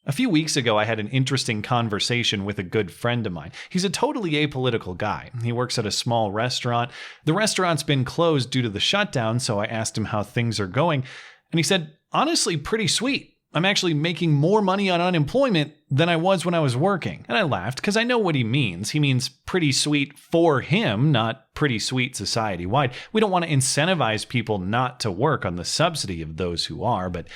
A few weeks ago, I had an interesting conversation with a good friend of mine. He's a totally apolitical guy. He works at a small restaurant. The restaurant's been closed due to the shutdown, so I asked him how things are going, and he said, honestly, pretty sweet. I'm actually making more money on unemployment than I was when I was working. And I laughed because I know what he means. He means pretty sweet for him, not pretty sweet society-wide. We don't want to incentivize people not to work on the subsidy of those who are, but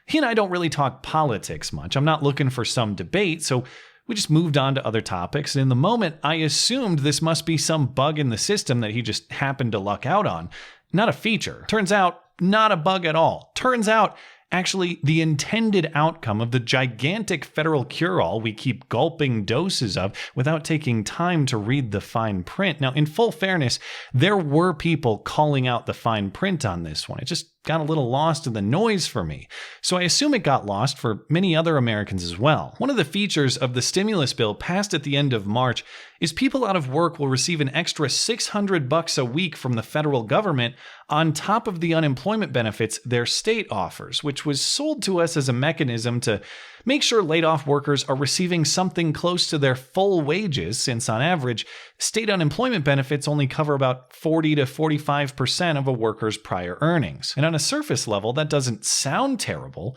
he and I don't really talk politics much. I'm not looking for some debate, so we just moved on to other topics. And in the moment, I assumed this must be some bug in the system that he just happened to luck out on. Not a feature. Turns out, not a bug at all. Turns out, actually, the intended outcome of the gigantic federal cure-all we keep gulping doses of without taking time to read the fine print. Now, in full fairness, there were people calling out the fine print on this one. It just got a little lost in the noise for me. So I assume it got lost for many other Americans as well. One of the features of the stimulus bill passed at the end of March is people out of work will receive an extra $600 a week from the federal government on top of the unemployment benefits their state offers, which was sold to us as a mechanism to make sure laid-off workers are receiving something close to their full wages, since on average, state unemployment benefits only cover about 40 to 45% of a worker's prior earnings. And on a surface level, that doesn't sound terrible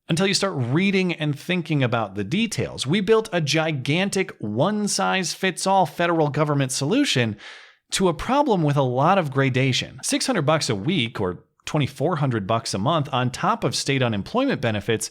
until you start reading and thinking about the details. We built a gigantic one-size-fits-all federal government solution to a problem with a lot of gradation. $600 a week or $2,400 a month on top of state unemployment benefits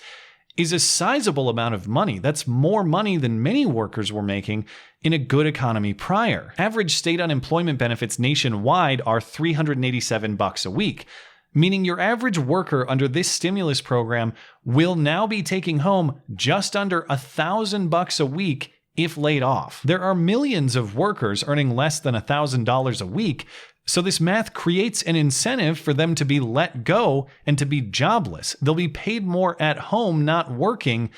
is a sizable amount of money. That's more money than many workers were making in a good economy prior. Average state unemployment benefits nationwide are $387 a week, meaning your average worker under this stimulus program will now be taking home just under $1,000 a week if laid off. There are millions of workers earning less than $1,000 a week, so this math creates an incentive for them to be let go and to be jobless. They'll be paid more at home not working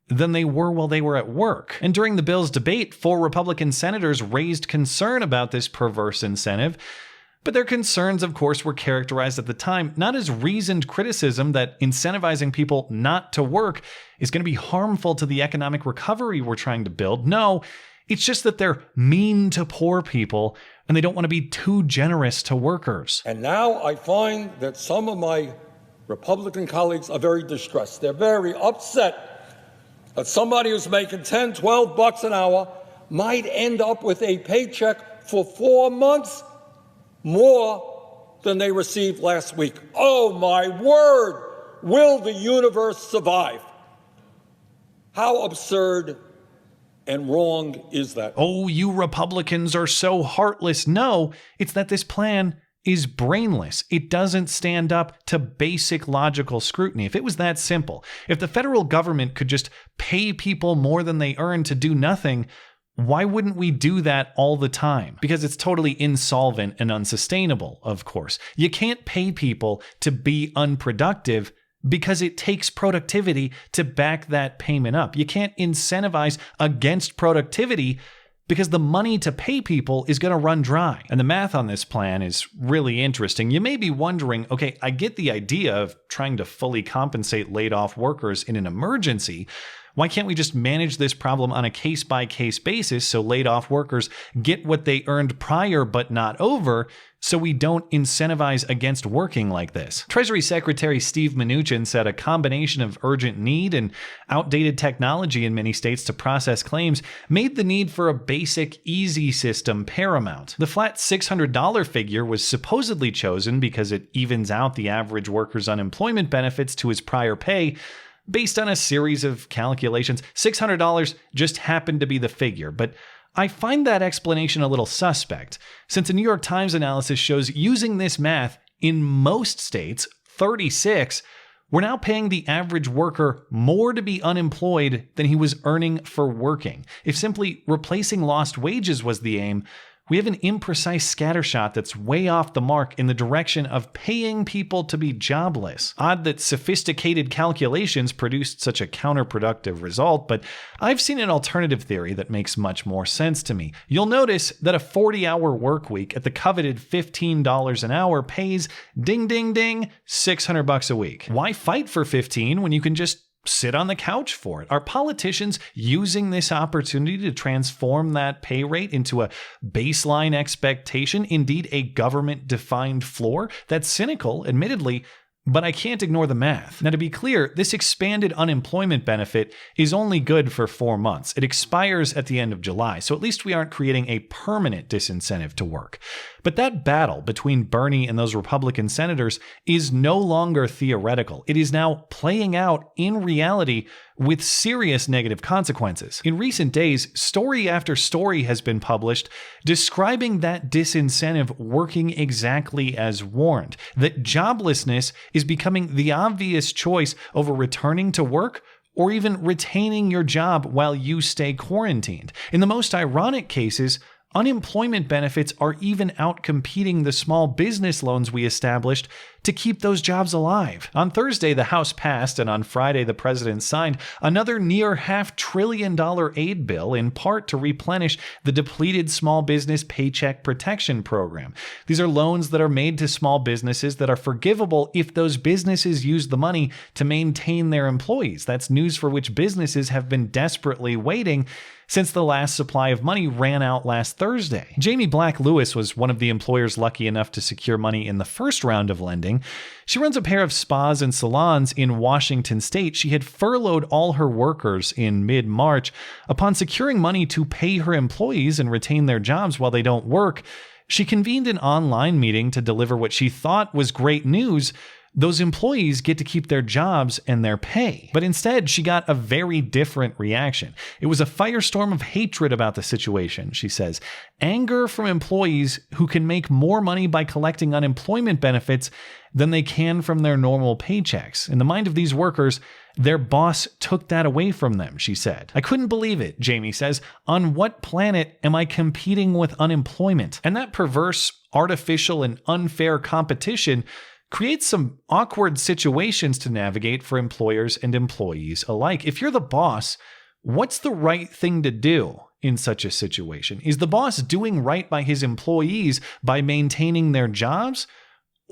than they were while they were at work. And during the bill's debate, 4 Republican senators raised concern about this perverse incentive, but their concerns, of course, were characterized at the time not as reasoned criticism that incentivizing people not to work is going to be harmful to the economic recovery we're trying to build. No, it's just that they're mean to poor people and they don't want to be too generous to workers. And now I find that some of my Republican colleagues are very distressed. They're very upset that somebody who's making $10, $12 an hour might end up with a paycheck for 4 months more than they received last week. Oh, my word! Will the universe survive? How absurd and wrong is that? Oh, you Republicans are so heartless. No, it's that this plan is brainless. It doesn't stand up to basic logical scrutiny. If it was that simple, if the federal government could just pay people more than they earn to do nothing, why wouldn't we do that all the time? Because it's totally insolvent and unsustainable, of course. You can't pay people to be unproductive because it takes productivity to back that payment up. You can't incentivize against productivity because the money to pay people is going to run dry. And the math on this plan is really interesting. You may be wondering, okay, I get the idea of trying to fully compensate laid off workers in an emergency. Why can't we just manage this problem on a case-by-case basis so laid off workers get what they earned prior but not over, so we don't incentivize against working like this? Treasury Secretary Steve Mnuchin said a combination of urgent need and outdated technology in many states to process claims made the need for a basic, easy system paramount. The flat $600 figure was supposedly chosen because it evens out the average worker's unemployment benefits to his prior pay. Based on a series of calculations, $600 just happened to be the figure, but I find that explanation a little suspect, since a New York Times analysis shows using this math in most states, 36, we're now paying the average worker more to be unemployed than he was earning for working. If simply replacing lost wages was the aim, we have an imprecise scattershot that's way off the mark in the direction of paying people to be jobless. Odd that sophisticated calculations produced such a counterproductive result, but I've seen an alternative theory that makes much more sense to me. You'll notice that a 40-hour work week at the coveted $15 an hour pays, ding, ding, ding, $600 a week. Why fight for 15 when you can just sit on the couch for it? Are politicians using this opportunity to transform that pay rate into a baseline expectation, indeed a government-defined floor? That's cynical, admittedly, but I can't ignore the math. Now, to be clear, this expanded unemployment benefit is only good for 4 months. It expires at the end of July, so at least we aren't creating a permanent disincentive to work. But that battle between Bernie and those Republican senators is no longer theoretical. It is now playing out in reality with serious negative consequences. In recent days, story after story has been published describing that disincentive working exactly as warned, that joblessness is becoming the obvious choice over returning to work or even retaining your job while you stay quarantined. In the most ironic cases, unemployment benefits are even outcompeting the small business loans we established to keep those jobs alive. On Thursday, the House passed, and on Friday, the president signed another near $500 billion aid bill, in part to replenish the depleted small business paycheck protection program. These are loans that are made to small businesses that are forgivable if those businesses use the money to maintain their employees. That's news for which businesses have been desperately waiting since the last supply of money ran out last Thursday. Jamie Black Lewis was one of the employers lucky enough to secure money in the first round of lending. She runs a pair of spas and salons in Washington state. She had furloughed all her workers in mid-March. Upon securing money to pay her employees and retain their jobs while they don't work, she convened an online meeting to deliver what she thought was great news. Those employees get to keep their jobs and their pay. But instead, she got a very different reaction. It was a firestorm of hatred about the situation, she says. Anger from employees who can make more money by collecting unemployment benefits than they can from their normal paychecks. In the mind of these workers, their boss took that away from them, she said. I couldn't believe it, Jamie says. On what planet am I competing with unemployment? And that perverse, artificial, and unfair competition creates some awkward situations to navigate for employers and employees alike. If you're the boss, what's the right thing to do in such a situation? Is the boss doing right by his employees by maintaining their jobs?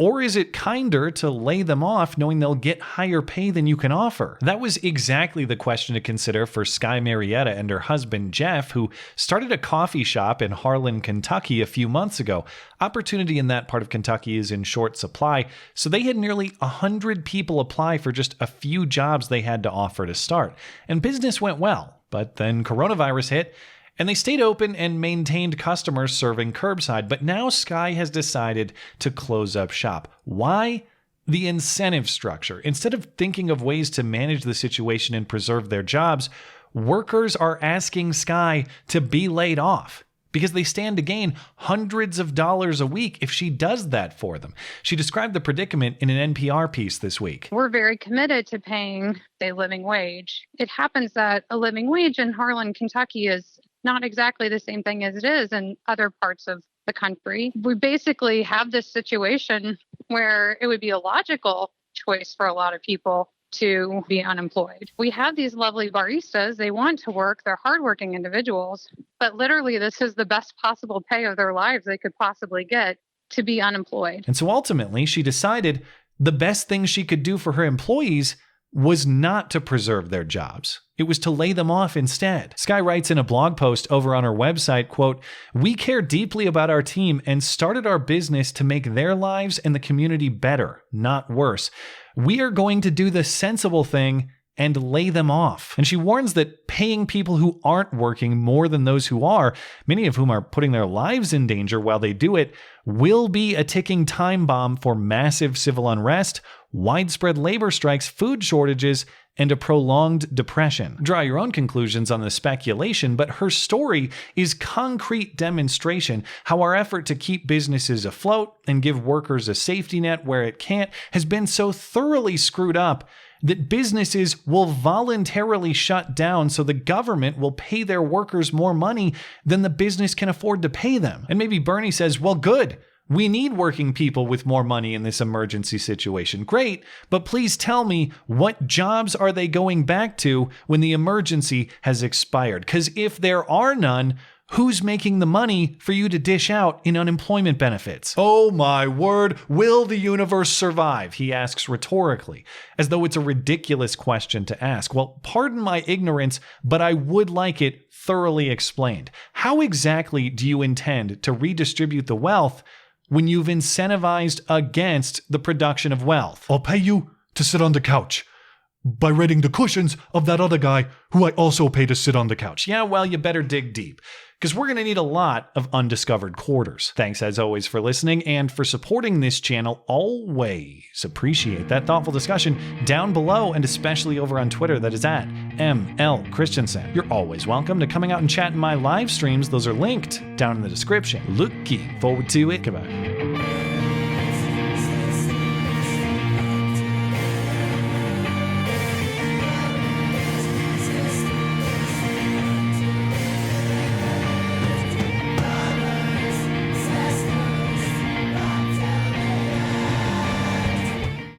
Or is it kinder to lay them off knowing they'll get higher pay than you can offer? That was exactly the question to consider for Sky Marietta and her husband Jeff, who started a coffee shop in Harlan, Kentucky a few months ago. Opportunity in that part of Kentucky is in short supply, so they had nearly 100 people apply for just a few jobs they had to offer to start. And business went well, but then coronavirus hit, and they stayed open and maintained customers serving curbside. But now Sky has decided to close up shop. Why? The incentive structure. Instead of thinking of ways to manage the situation and preserve their jobs, workers are asking Sky to be laid off because they stand to gain hundreds of dollars a week if she does that for them. She described the predicament in an NPR piece this week. We're very committed to paying a living wage. It happens that a living wage in Harlan, Kentucky is not exactly the same thing as it is in other parts of the country. We basically have this situation where it would be a logical choice for a lot of people to be unemployed. We have these lovely baristas. They want to work. They're hardworking individuals, but literally this is the best possible pay of their lives they could possibly get to be unemployed. And so ultimately she decided the best thing she could do for her employees was not to preserve their jobs. It was to lay them off instead. Sky writes in a blog post over on her website, quote, "We care deeply about our team and started our business to make their lives and the community better, not worse. We are going to do the sensible thing and lay them off." And she warns that paying people who aren't working more than those who are, many of whom are putting their lives in danger while they do it, will be a ticking time bomb for massive civil unrest, widespread labor strikes, food shortages, and a prolonged depression. Draw your own conclusions on the speculation, but her story is concrete demonstration how our effort to keep businesses afloat and give workers a safety net where it can't has been so thoroughly screwed up that businesses will voluntarily shut down so the government will pay their workers more money than the business can afford to pay them. And maybe Bernie says, well, good. We need working people with more money in this emergency situation. Great, but please tell me, what jobs are they going back to when the emergency has expired? Because if there are none, Who's making the money for you to dish out in unemployment benefits? Oh my word, will the universe survive? He asks rhetorically, as though it's a ridiculous question to ask. Well, pardon my ignorance, but I would like it thoroughly explained. How exactly do you intend to redistribute the wealth when you've incentivized against the production of wealth? I'll pay you to sit on the couch by raiding the cushions of that other guy who I also pay to sit on the couch. Yeah, well, you better dig deep, because we're going to need a lot of undiscovered quarters. Thanks as always for listening and for supporting this channel. Always appreciate that thoughtful discussion down below, and especially over on Twitter. That is at ML Christiansen. You're always welcome to coming out and chat in my live streams. Those are linked down in the description. Looking forward to it. Goodbye.